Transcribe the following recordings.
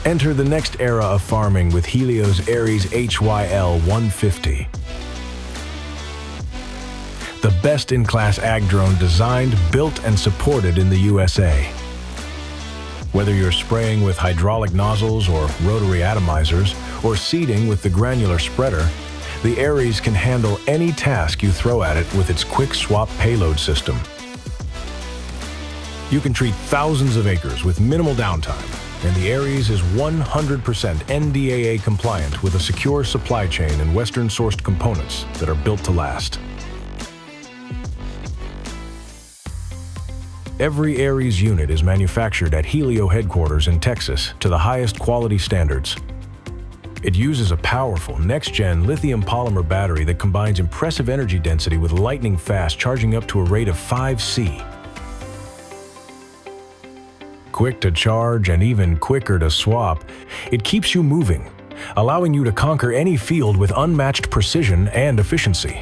Enter the next era of farming with Hylio's ARES HYL-150. The best-in-class ag drone designed, built, and supported in the USA. Whether you're spraying with hydraulic nozzles or rotary atomizers, or seeding with the granular spreader, the ARES can handle any task you throw at it with its quick swap payload system. You can treat thousands of acres with minimal downtime, and the ARES is 100% NDAA compliant with a secure supply chain and Western-sourced components that are built to last. Every ARES unit is manufactured at Hylio headquarters in Texas to the highest quality standards. It uses a powerful, next-gen lithium polymer battery that combines impressive energy density with lightning-fast charging up to a rate of 5C. Quick to charge and even quicker to swap, it keeps you moving, allowing you to conquer any field with unmatched precision and efficiency.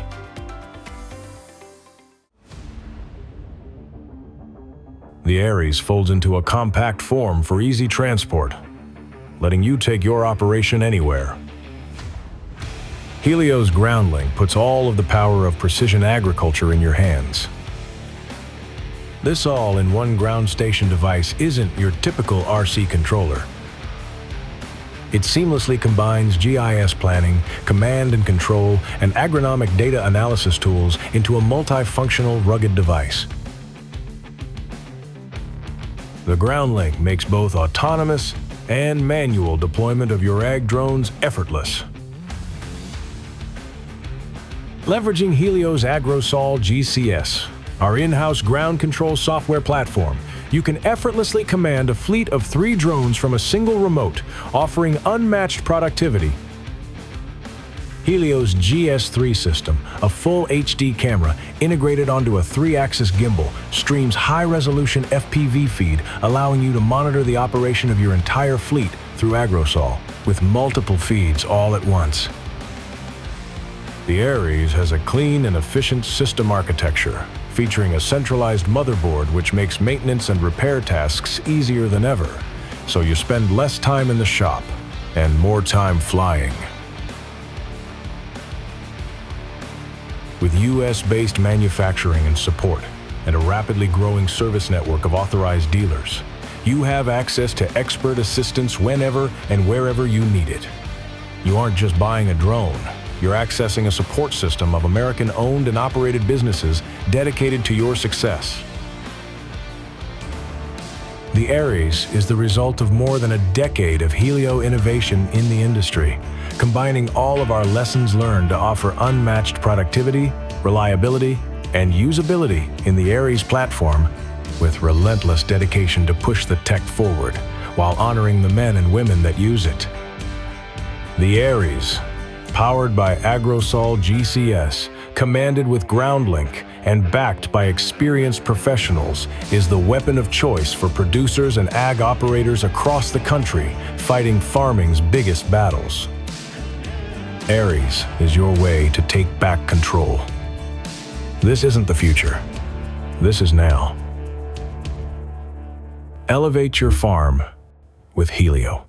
The ARES folds into a compact form for easy transport, letting you take your operation anywhere. Hylio's GroundLink puts all of the power of precision agriculture in your hands. This all-in-one ground station device isn't your typical RC controller. It seamlessly combines GIS planning, command and control, and agronomic data analysis tools into a multifunctional, rugged device. The GroundLink makes both autonomous and manual deployment of your ag drones effortless. Leveraging Hylio's AgroSol GCS, our in-house ground control software platform, you can effortlessly command a fleet of 3 drones from a single remote, offering unmatched productivity. Hylio's GS3 system, a full HD camera integrated onto a 3-axis gimbal, streams high-resolution FPV feed, allowing you to monitor the operation of your entire fleet through AgroSol, with multiple feeds all at once. The ARES has a clean and efficient system architecture, featuring a centralized motherboard which makes maintenance and repair tasks easier than ever, so you spend less time in the shop and more time flying. With US-based manufacturing and support and a rapidly growing service network of authorized dealers, you have access to expert assistance whenever and wherever you need it. You aren't just buying a drone, you're accessing a support system of American-owned and operated businesses dedicated to your success. The ARES is the result of more than a decade of Hylio innovation in the industry, combining all of our lessons learned to offer unmatched productivity, reliability, and usability in the ARES platform, with relentless dedication to push the tech forward while honoring the men and women that use it. The ARES, powered by AgroSol GCS, commanded with GroundLink, and backed by experienced professionals, is the weapon of choice for producers and ag operators across the country fighting farming's biggest battles. ARES is your way to take back control. This isn't the future. This is now. Elevate your farm with Hylio.